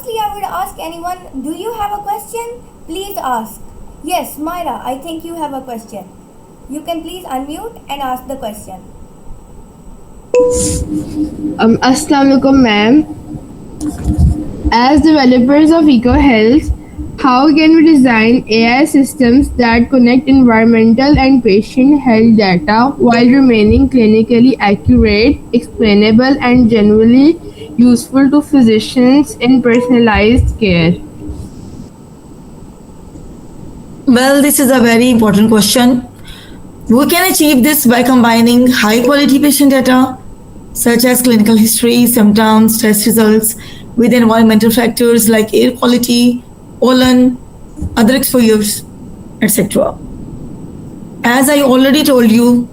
lastly, I would ask anyone, do you have a question? Please ask. Yes, Myra, I think you have a question. You can please unmute and ask the question. Assalamu alaikum, ma'am. As developers of EcoHealth, how can we design AI systems that connect environmental and patient health data while remaining clinically accurate, explainable, and genuinely useful to physicians in personalized care? Well, this is a very important question. We can achieve this by combining high quality patient data, such as clinical history, symptoms, test results, with environmental factors like air quality, pollen, other exposures, etc. As I already told you,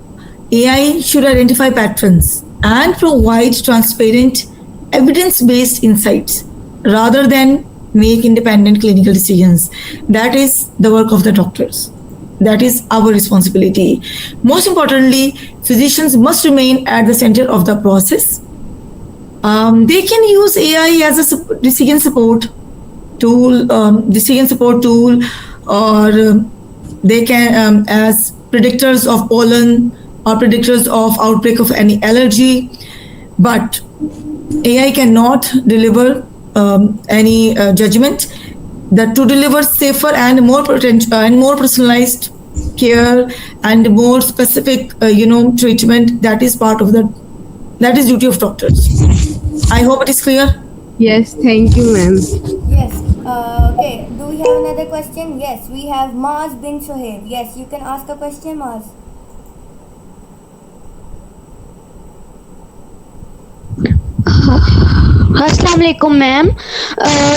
AI should identify patterns and provide transparent, evidence based insights rather than make independent clinical decisions. That is the work of the doctors. That is our responsibility. Most importantly, physicians must remain at the center of the process. They can use AI as a decision support tool, or they can as predictors of pollen or predictors of outbreak of any allergy. But AI cannot deliver any judgment. That to deliver safer and more more personalized care and more specific, treatment. That is part of that is duty of doctors. I hope it is clear. Yes, thank you, ma'am. Yes. Okay. Do we have another question? Yes, we have Maz bin Sohaib. Yes, you can ask a question, Maz. Assalamu alaikum, ma'am.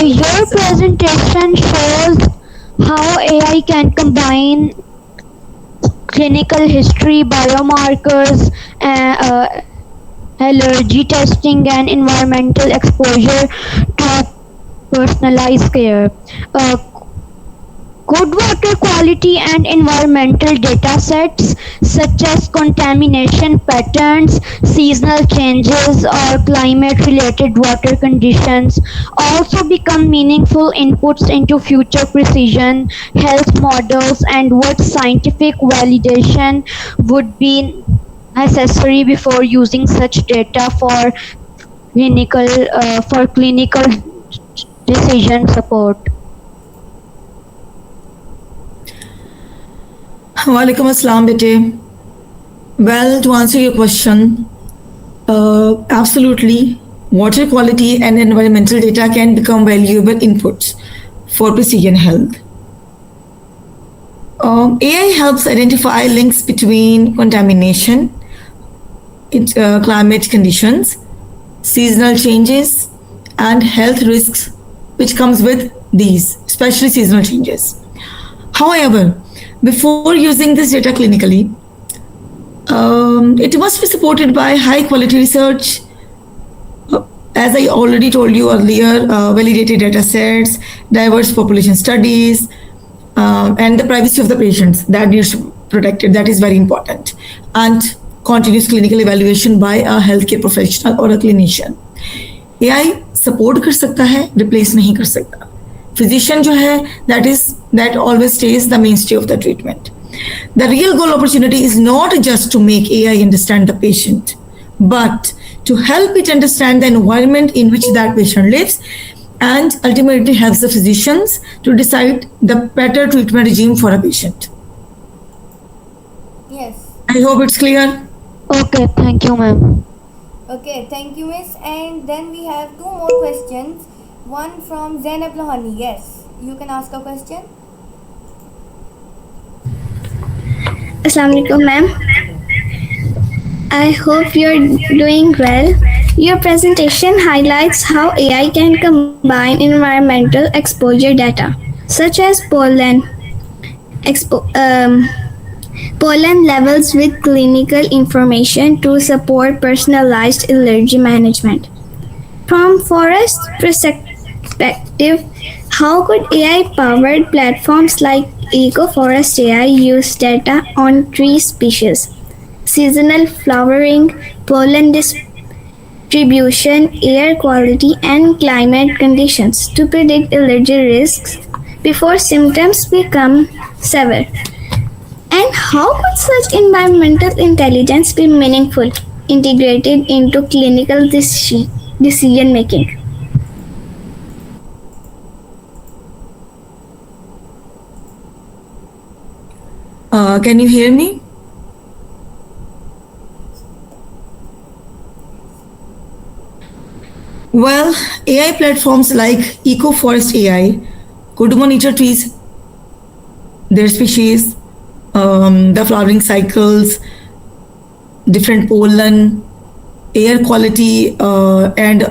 Your presentation shows how AI can combine clinical history, biomarkers, allergy testing, and environmental exposure to personalized care. Uh, Good water quality and environmental data sets such as contamination patterns, seasonal changes, or climate related water conditions also become meaningful inputs into future precision health models, and what scientific validation would be necessary before using such data for clinical decision support. Walaikum assalam, bete. Well, to answer your question, absolutely, water quality and environmental data can become valuable inputs for precision health. AI helps identify links between contamination, climate conditions, seasonal changes, and health risks, which comes with these, especially seasonal changes. However, before using this data clinically, it must be supported by high quality research. As I already told you earlier, validated data sets, diverse population studies, and the privacy of the patients that needs to be protected. That is very important. And continuous clinical evaluation by a healthcare professional or a clinician. AI support कर सकता है, replace नहीं कर सकता. Physician जो है, that always stays the mainstay of the treatment. The real goal opportunity is not just to make AI understand the patient, but to help it understand the environment in which that patient lives, and ultimately helps the physicians to decide the better treatment regime for a patient. Yes. I hope it's clear. Okay, thank you, ma'am. Okay, thank you, miss. And then we have two more questions. One from Zainab Lohani. Yes, you can ask a question. Assalamu alaikum, ma'am. I hope you're doing well. Your presentation highlights how AI can combine environmental exposure data, such as pollen levels with clinical information to support personalized allergy management. From forest perspective, how could AI-powered platforms like EcoForest AI use data on tree species, seasonal flowering, pollen distribution, air quality, and climate conditions to predict allergy risks before symptoms become severe. And how could such environmental intelligence be meaningful, integrated into clinical decision making? Can you hear me? Well, AI platforms like EcoForest AI could monitor trees, their species, the flowering cycles, different pollen, air quality, and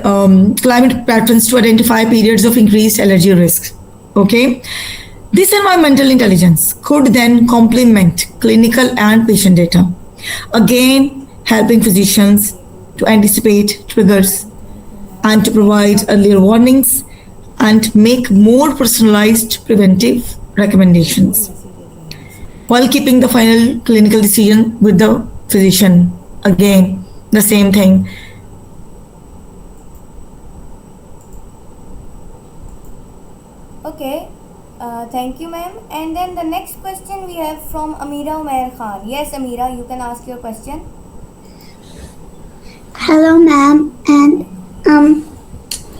climate patterns to identify periods of increased allergy risk. Okay. This environmental intelligence could then complement clinical and patient data, again helping physicians to anticipate triggers and to provide earlier warnings and make more personalized preventive recommendations while keeping the final clinical decision with the physician. Again, the same thing. Okay. Thank you, ma'am. And then the next question we have from Amira Umair Khan. Yes, Amira, you can ask your question. Hello, ma'am. And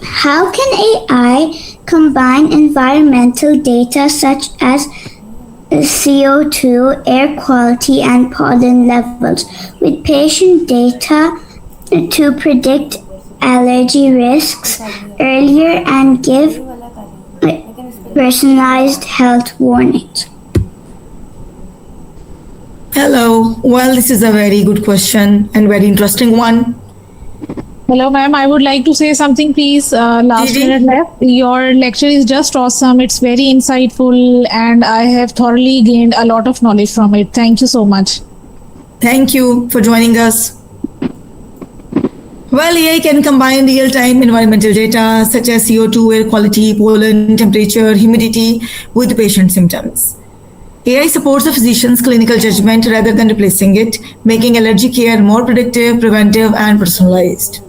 how can AI combine environmental data such as CO2, air quality, and pollen levels with patient data to predict allergy risks earlier and give personalized health warnings? Hello. Well, this is a very good question and very interesting one. Hello, ma'am. I would like to say something, please. Last Didi? minute left. Your lecture is just awesome. It's very insightful, and I have thoroughly gained a lot of knowledge from it. Thank you so much. Thank you for joining us. Well, AI can combine real-time environmental data such as CO2, air quality, pollen, temperature, humidity with patient symptoms. AI supports the physician's clinical judgment rather than replacing it, making allergy care more predictive, preventive, and personalized.